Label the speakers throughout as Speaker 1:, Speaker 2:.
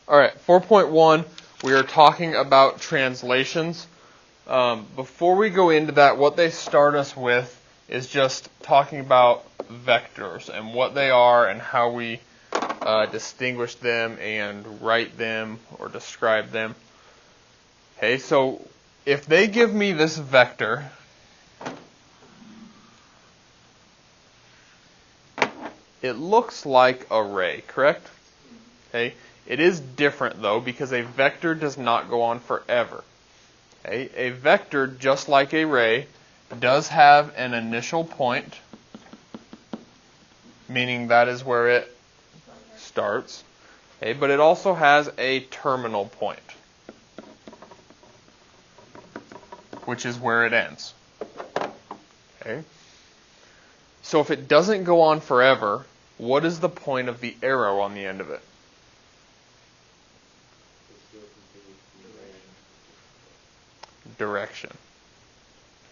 Speaker 1: All right, 4.1, we are talking about translations. Before we go into that, what they start us with is just talking about vectors and what they are and how we distinguish them and write them or describe them. Okay, so if they give me this vector, it looks like a ray, correct? Okay. It is different, though, because a vector does not go on forever. Okay? A vector, just like a ray, does have an initial point, meaning that is where it starts. Okay? But it also has a terminal point, which is where it ends. Okay? So if it doesn't go on forever, what is the point of the arrow on the end of it? Direction.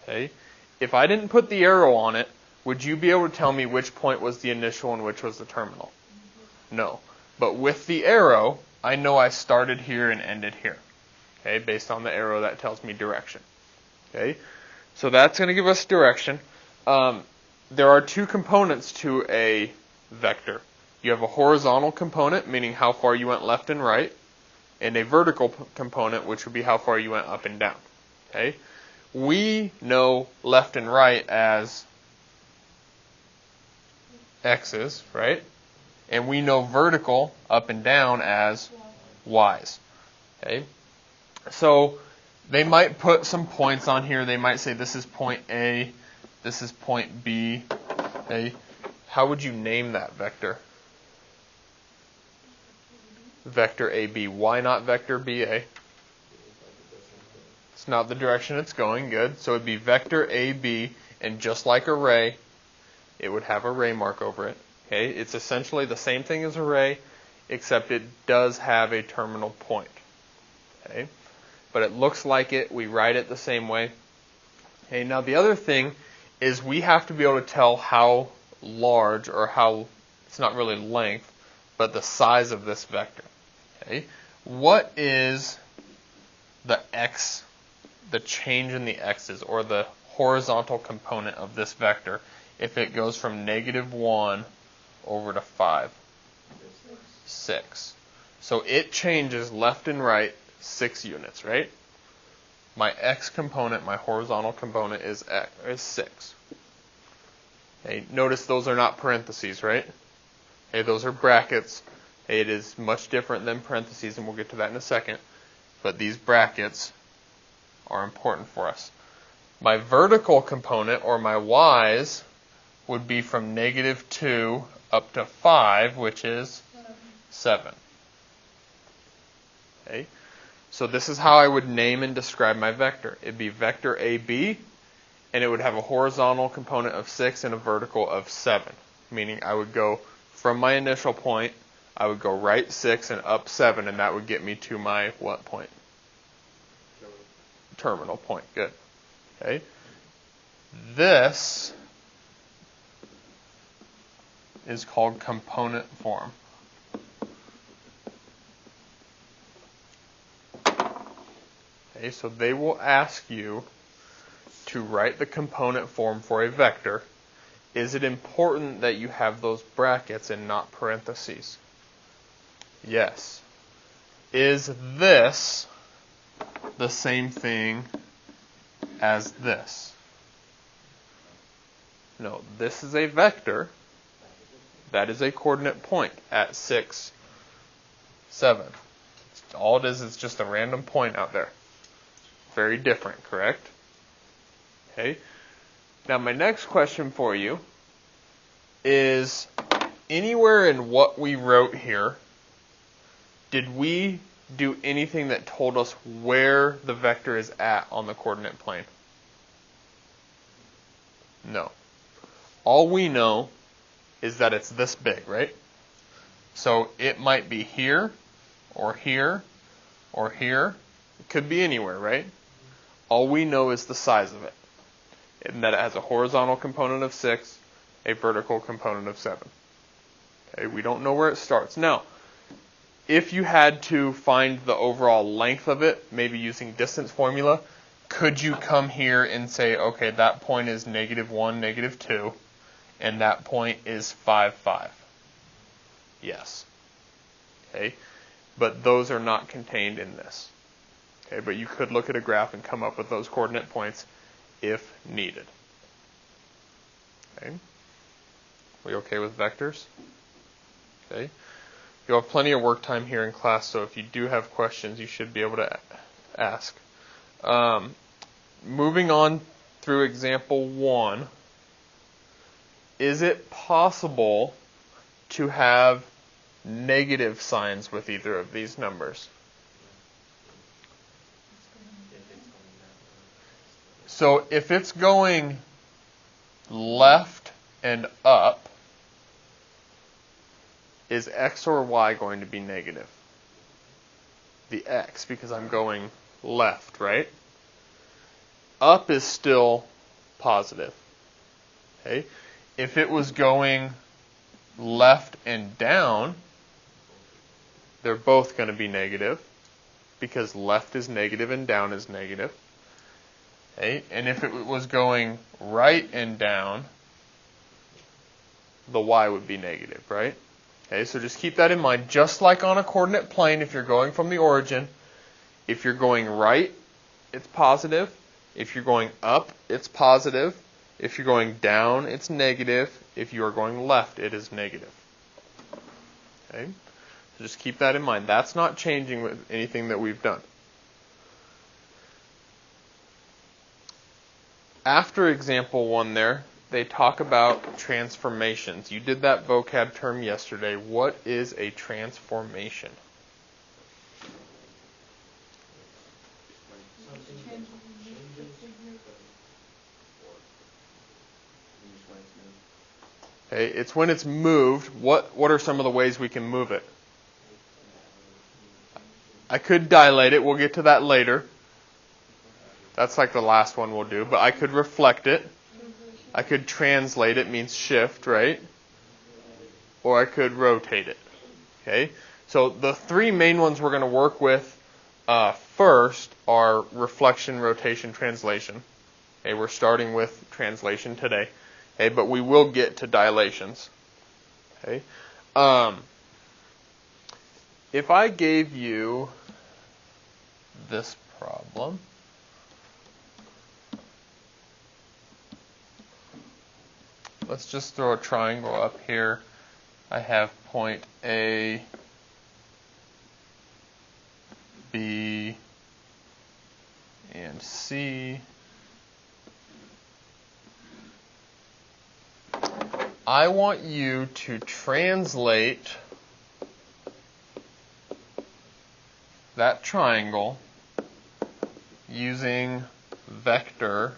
Speaker 1: Okay? If I didn't put the arrow on it, would you be able to tell me which point was the initial and which was the terminal? No. But with the arrow, I know I started here and ended here. Okay? Based on the arrow, that tells me direction. Okay? So that's going to give us direction. There are two components to a vector. You have a horizontal component, meaning how far you went left and right, and a vertical component, which would be how far you went up and down. Okay? We know left and right as x's, right? And we know vertical up and down as y's. Okay? So they might put some points on here. They might say this is point A, this is point B. Okay? How would you name that vector? Vector AB. Why not vector BA? It's not the direction it's going. Good. So it would be vector AB, and just like a ray, it would have a ray mark over it. Okay? It's essentially the same thing as a ray, except it does have a terminal point. Okay? But it looks like it. We write it the same way. Okay? Now the other thing is we have to be able to tell how large, or how, it's not really length, but the size of this vector. Okay? What is the x, the change in the x's, or the horizontal component of this vector if it goes from -1 over to 5? 6. So it changes left and right 6 units, right? My x component, my horizontal component is 6. Okay, notice those are not parentheses, right? Okay, those are brackets. Okay, it is much different than parentheses, and we'll get to that in a second. But these brackets are important for us. My vertical component, or my y's, would be from -2 up to 5, which is 7. Okay? So this is how I would name and describe my vector. It would be vector AB, and it would have a horizontal component of 6 and a vertical of 7. Meaning I would go from my initial point, I would go right 6 and up 7, and that would get me to my what point? Terminal point. Good. Okay. This is called component form. Okay, so they will ask you to write the component form for a vector. Is it important that you have those brackets and not parentheses? Yes. Is this the same thing as this? No, this is a vector. That is a coordinate point at 6, 7. All it is just a random point out there. Very different, correct? Okay. Now my next question for you is, anywhere in what we wrote here, did we do anything that told us where the vector is at on the coordinate plane? No. All we know is that it's this big, right? So it might be here, or here, or here. It could be anywhere, right? All we know is the size of it. And that it has a horizontal component of 6, a vertical component of 7. Okay, we don't know where it starts. Now, if you had to find the overall length of it, maybe using distance formula, could you come here and say, okay, that point is -1, -2, and that point is 5, 5? Yes. Okay, but those are not contained in this. Okay, but you could look at a graph and come up with those coordinate points if needed. Okay, we okay with vectors? Okay, you'll have plenty of work time here in class, so if you do have questions, you should be able to ask. Moving on through example 1, is it possible to have negative signs with either of these numbers? So if it's going left and up, is x or y going to be negative? The x, because I'm going left, right? Up is still positive. Okay? If it was going left and down, they're both going to be negative, because left is negative and down is negative. Okay? And if it was going right and down, the y would be negative, right? Okay, so just keep that in mind. Just like on a coordinate plane, if you're going from the origin, if you're going right, it's positive. If you're going up, it's positive. If you're going down, it's negative. If you are going left, it is negative. Okay? So just keep that in mind. That's not changing with anything that we've done. After example 1 there, they talk about transformations. You did that vocab term yesterday. What is a transformation? Okay, it's when it's moved. What are some of the ways we can move it? I could dilate it. We'll get to that later. That's like the last one we'll do. But I could reflect it. I could translate it, means shift, right? Or I could rotate it. Okay? So the three main ones we're going to work with first are reflection, rotation, translation. Okay, we're starting with translation today. Okay, but we will get to dilations. Okay? If I gave you this problem, let's just throw a triangle up here. I have point A, B, and C. I want you to translate that triangle using vector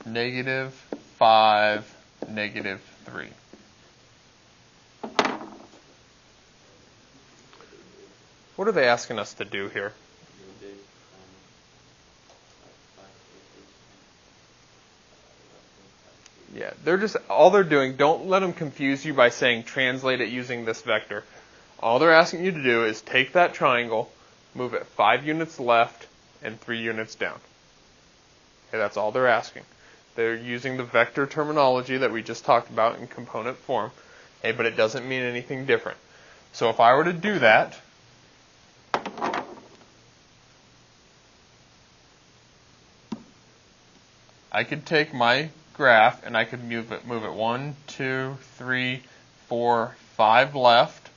Speaker 1: -5, -3. What are they asking us to do here? Yeah, all they're doing, don't let them confuse you by saying translate it using this vector. All they're asking you to do is take that triangle, move it 5 units left and 3 units down. Okay, that's all they're asking. They're using the vector terminology that we just talked about in component form, okay, but it doesn't mean anything different. So if I were to do that, I could take my graph and I could move it 1, 2, 3, 4, 5 left,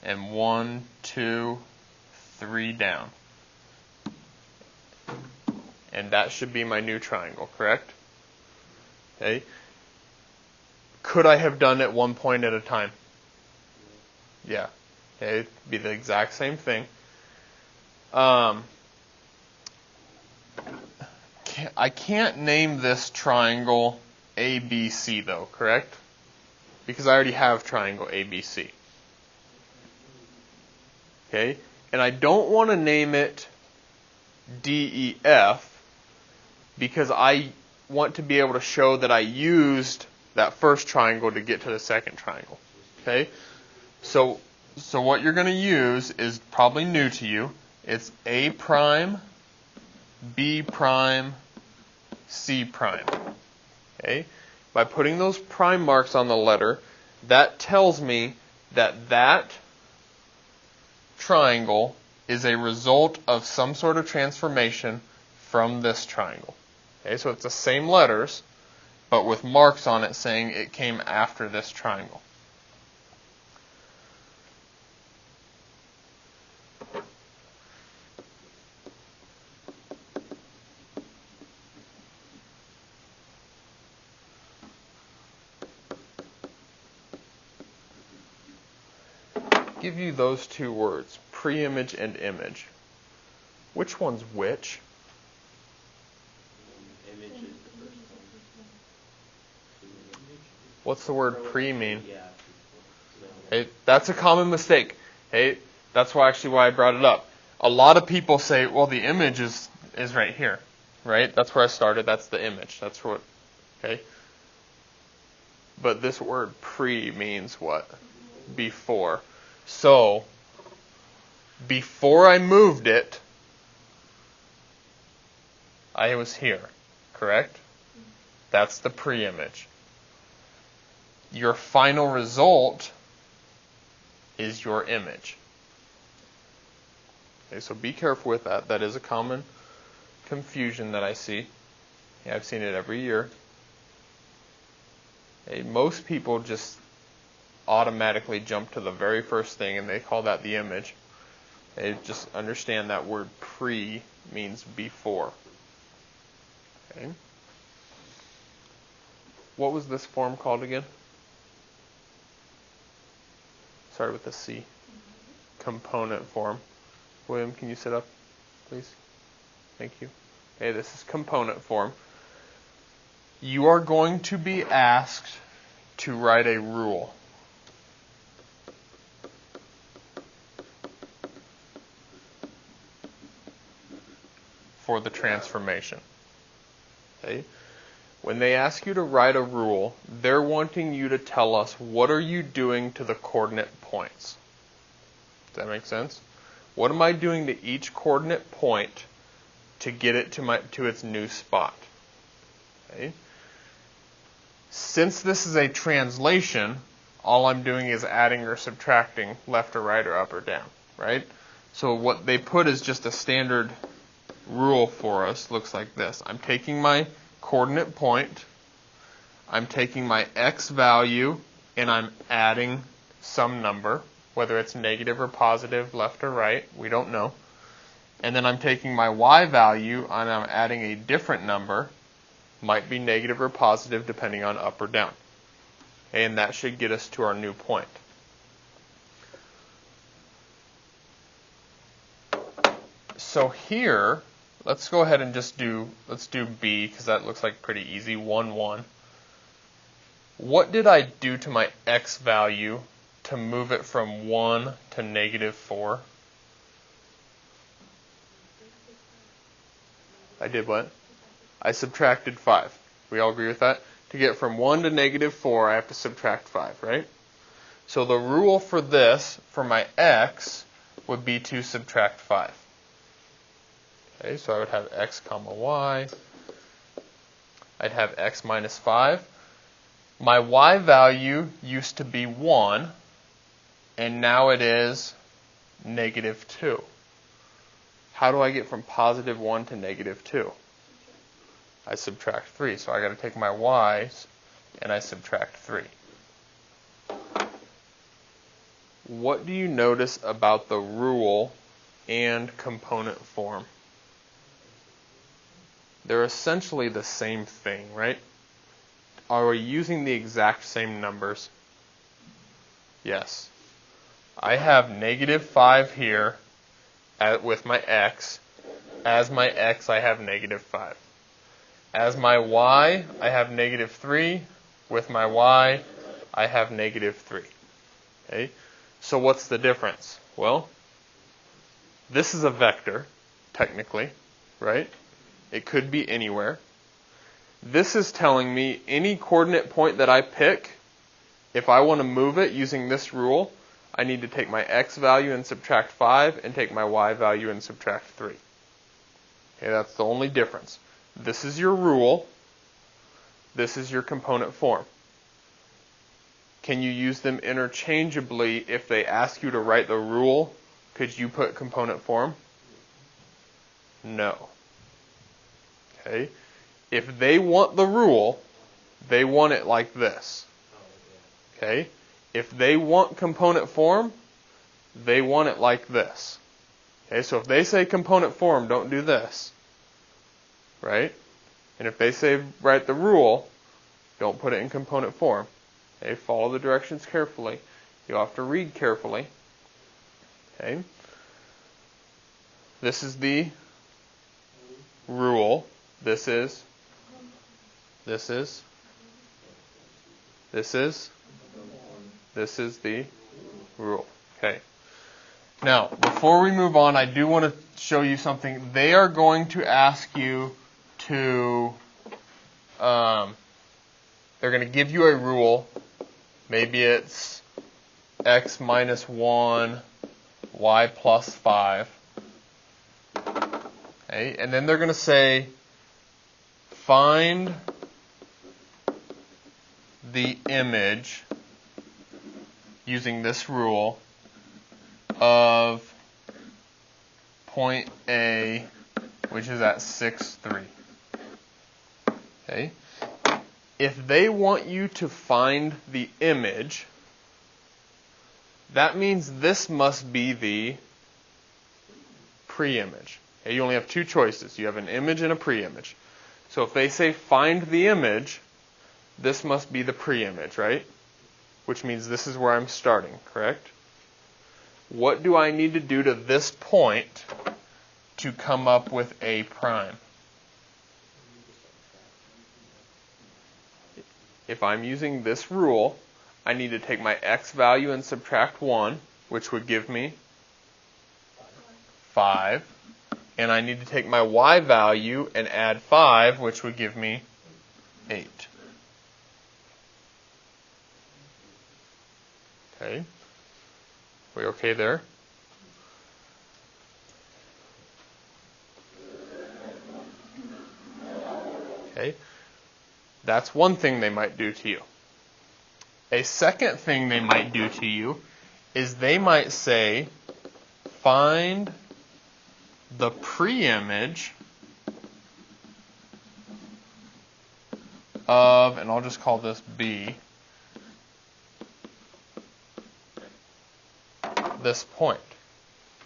Speaker 1: and 1, 2, 3 down. And that should be my new triangle, correct? Okay. Could I have done it one point at a time? Yeah. Okay, it'd be the exact same thing. I can't name this triangle ABC though, correct? Because I already have triangle ABC. Okay? And I don't want to name it DEF because I want to be able to show that I used that first triangle to get to the second triangle. Okay? So what you're going to use is probably new to you. It's A prime, B prime, C prime. Okay? By putting those prime marks on the letter, that tells me that that triangle is a result of some sort of transformation from this triangle. Okay, so it's the same letters, but with marks on it saying it came after this triangle. Give you those two words, pre-image and image. Which one's which?
Speaker 2: Image is the first one.
Speaker 1: What's the word pre mean?
Speaker 2: Yeah.
Speaker 1: Hey, that's a common mistake. Hey, that's why I brought it up. A lot of people say, well, the image is right here, right? That's where I started. That's the image. That's what, okay? But this word pre means what? Before. So, before I moved it, I was here, correct? That's the pre-image. Your final result is your image. Okay, so be careful with that. That is a common confusion that I see. Yeah, I've seen it every year. Okay, most people just automatically jump to the very first thing and they call that the image. They just understand that word pre means before. Okay. What was this form called again? Started with a C. Component form. William, can you sit up, please? Thank you. Okay, this is component form. You are going to be asked to write a rule. For the transformation. Okay? When they ask you to write a rule, they're wanting you to tell us what are you doing to the coordinate points. Does that make sense? What am I doing to each coordinate point to get it to its new spot? Okay? Since this is a translation, all I'm doing is adding or subtracting left or right or up or down, right? So what they put is just a standard rule for us. Looks like this. I'm taking my coordinate point, I'm taking my x value, and I'm adding some number, whether it's negative or positive, left or right, we don't know. And then I'm taking my y value and I'm adding a different number, might be negative or positive depending on up or down. And that should get us to our new point. So here, let's go ahead and let's do B, because that looks like pretty easy, 1, 1. What did I do to my x value to move it from 1 to negative 4? I did what? I subtracted 5. We all agree with that? To get from 1 to negative 4, I have to subtract 5, right? So the rule for this, for my x, would be to subtract 5. Okay, so I would have x comma y. I'd have x minus 5. My y value used to be 1, and now it is negative 2. How do I get from positive 1 to negative 2? I subtract 3. So I got to take my y's and I subtract 3. What do you notice about the rule and component form? They're essentially the same thing, right? Are we using the exact same numbers? Yes. I have negative 5 here with my x. As my x, I have negative 5. As my y, I have negative 3. With my y, I have negative 3. Okay? So what's the difference? Well, this is a vector, technically, right? It could be anywhere. This is telling me any coordinate point that I pick, if I want to move it using this rule, I need to take my x value and subtract 5 and take my y value and subtract 3. Okay, that's the only difference. This is your rule. This is your component form. Can you use them interchangeably if they ask you to write the rule? Could you put component form? No. Okay. If they want the rule, they want it like this. Okay. If they want component form, they want it like this. Okay, so if they say component form, don't do this. Right? And if they say write the rule, don't put it in component form. Okay, follow the directions carefully. You'll have to read carefully. Okay. This is the rule. This is the rule. Okay. Now, before we move on, I do want to show you something. They are going to ask you to, they're going to give you a rule. Maybe it's x minus 1, y plus 5. Okay, and then they're going to say, find the image using this rule of point A, which is at 6, 3. Okay. If they want you to find the image, that means this must be the pre-image. Okay, you only have two choices. You have an image and a pre-image. So if they say find the image, this must be the pre-image, right? Which means this is where I'm starting, correct? What do I need to do to this point to come up with A prime? If I'm using this rule, I need to take my x value and subtract 1, which would give me 5. And I need to take my y value and add 5, which would give me 8. Okay. We okay there? Okay. That's one thing they might do to you. A second thing they might do to you is they might say, find the pre-image of, and I'll just call this B, this point.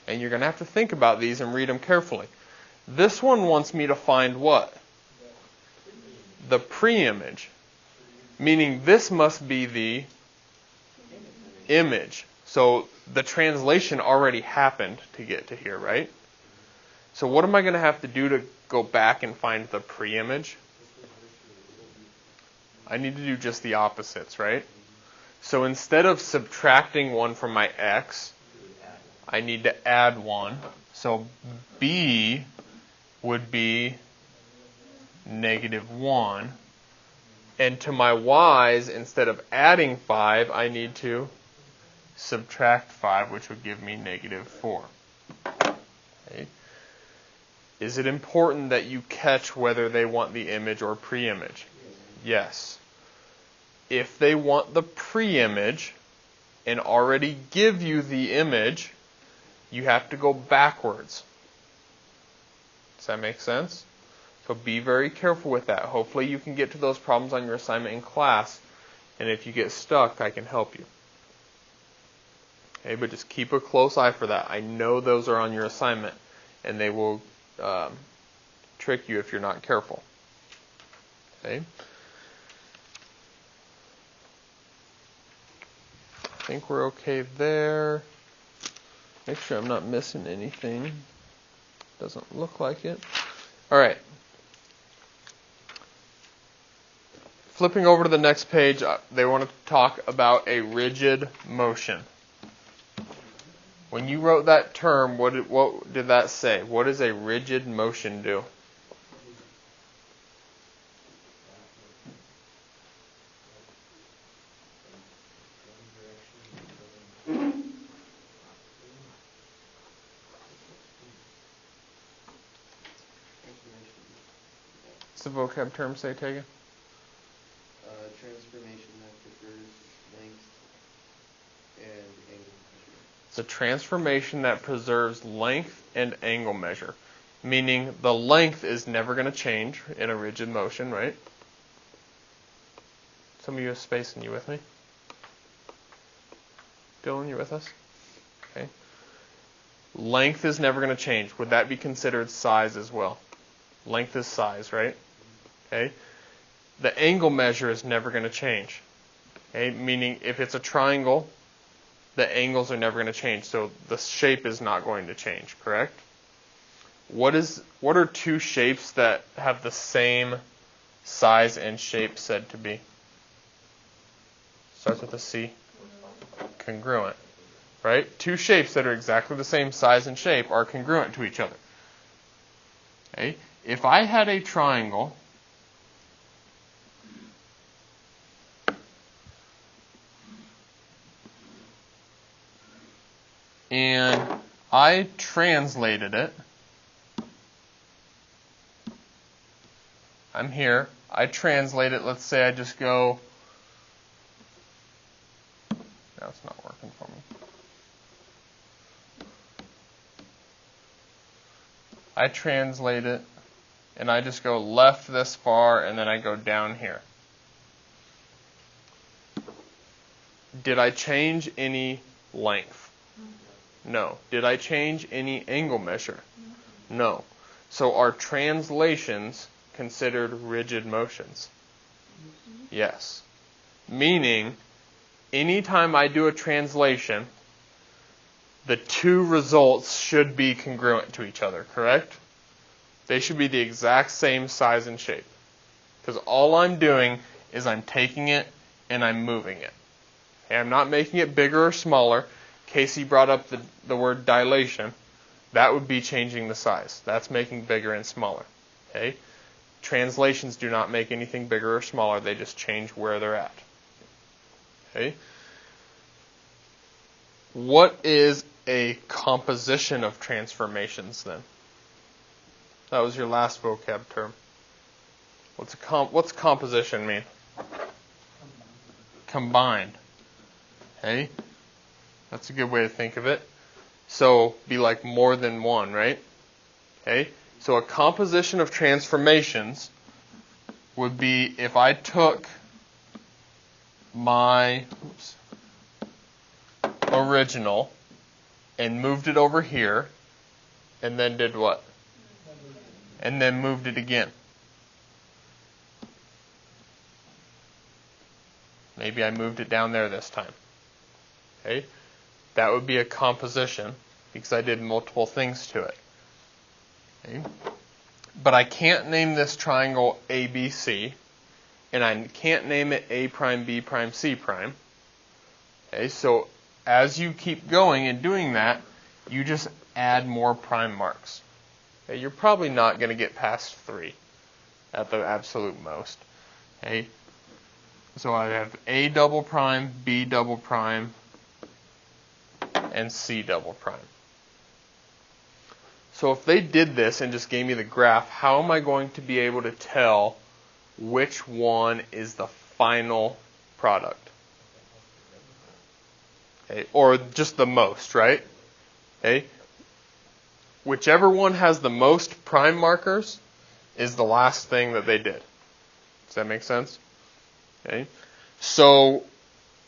Speaker 1: And you're going to have to think about these and read them carefully. This one wants me to find what? The pre-image. Meaning this must be the image. So the translation already happened to get to here, right? So what am I going to have to do to go back and find the pre-image? I need to do just the opposites, right? So instead of subtracting 1 from my x, I need to add 1. So B would be -1. And to my y's, instead of adding 5, I need to subtract 5, which would give me -4. Okay. Is it important that you catch whether they want the image or pre-image? Yes. If they want the pre-image and already give you the image, you have to go backwards. Does that make sense? So be very careful with that. Hopefully you can get to those problems on your assignment in class, and if you get stuck, I can help you. Okay, but just keep a close eye for that. I know those are on your assignment, and they will trick you if you're not careful. Okay. I think we're okay there. Make sure I'm not missing anything. Doesn't look like it. All right. Flipping over to the next page, they want to talk about a rigid motion. When you wrote that term, what did that say? What does a rigid motion do? What's the vocab term say, Tegan?
Speaker 2: Transformation that prefers length and angle measure.
Speaker 1: It's a transformation that preserves length and angle measure, meaning the length is never going to change in a rigid motion, right? Some of you have space, and you with me? Dylan, you with us? Okay. Length is never going to change. Would that be considered size as well? Length is size, right? Okay. The angle measure is never going to change. Okay, meaning if it's a triangle, the angles are never going to change, so the shape is not going to change, correct? What are two shapes that have the same size and shape said to be? Starts with a C. Congruent. Right? Two shapes that are exactly the same size and shape are congruent to each other. Okay? If I had a triangle and I translated it, I'm here, I translate it, let's say I just go, now it's not working for me. I translate it, and I just go left this far, and then I go down here. Did I change any length? No. Did I change any angle measure? No. So are translations considered rigid motions? Yes. Meaning, anytime I do a translation, the two results should be congruent to each other, correct? They should be the exact same size and shape. Because all I'm doing is I'm taking it and I'm moving it. Okay, I'm not making it bigger or smaller. Casey brought up the word dilation. That would be changing the size. That's making bigger and smaller. Okay? Translations do not make anything bigger or smaller. They just change where they're at. Okay? What is a composition of transformations then? That was your last vocab term. What's composition mean? Combined. Okay? That's a good way to think of it. So, be like more than one, right? Okay? So a composition of transformations would be if I took my original and moved it over here, and then did what? And then moved it again. Maybe I moved it down there this time. Okay? That would be a composition because I did multiple things to it. Okay? But I can't name this triangle ABC, and I can't name it A prime, B prime, C prime. Okay? So as you keep going and doing that, you just add more prime marks. Okay? You're probably not going to get past 3 at the absolute most. Okay? So I have A double prime, B double prime, and C double prime. So if they did this and just gave me the graph, how am I going to be able to tell which one is the final product? Okay, or just the most, right? Okay. Whichever one has the most prime markers is the last thing that they did. Does that make sense? Okay. So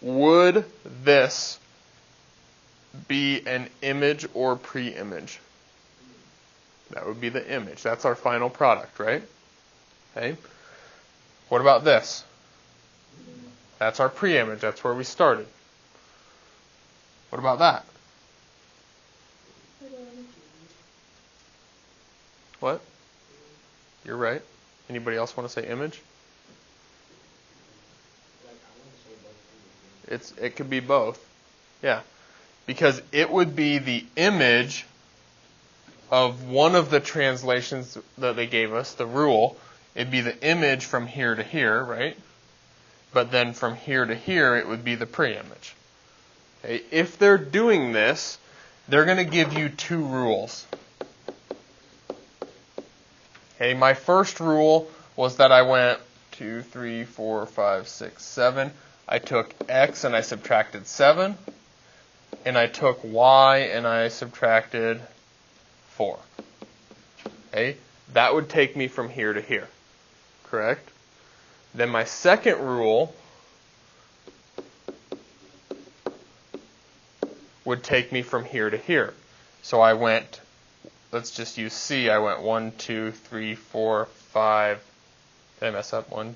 Speaker 1: would this be an image or pre-image? That would be the image. That's our final product, right? Okay. What about this? That's our pre-image. That's where we started. What about that? What? You're right. Anybody else want to say image? It could be both. Yeah. Because it would be the image of one of the translations that they gave us, the rule. It'd be the image from here to here, right? But then from here to here, it would be the pre-image. Okay? If they're doing this, they're going to give you 2 rules. Okay, my first rule was that I went 2, 3, 4, 5, 6, 7. I took x and I subtracted 7. And I took y and I subtracted 4. Okay? That would take me from here to here. Correct? Then my second rule would take me from here to here. So I went, let's just use C, I went 1, 2, 3, 4, 5. Did I mess up one?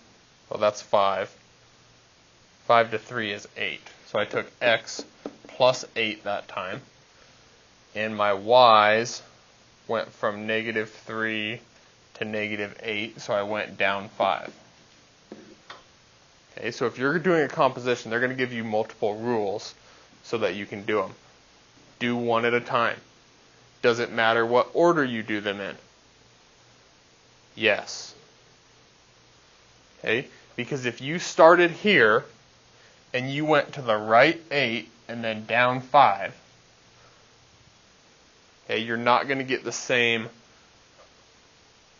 Speaker 1: Well, that's 5. 5 to 3 is 8. So I took x plus 8 that time. And my y's went from -3 to -8, so I went down 5. Okay, so if you're doing a composition, they're going to give you multiple rules so that you can do them. Do one at a time. Does it matter what order you do them in? Yes. Okay, because if you started here and you went to the right 8 and then down 5, okay, you're not going to get the same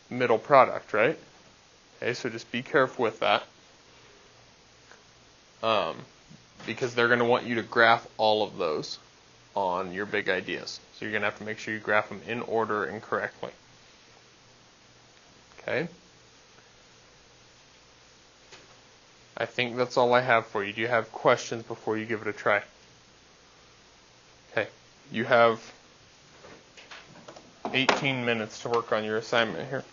Speaker 1: middle product, right? Okay, so just be careful with that. Because they're going to want you to graph all of those on your big ideas. So you're going to have to make sure you graph them in order and correctly. Okay? I think that's all I have for you. Do you have questions before you give it a try? Okay. You have 18 minutes to work on your assignment here.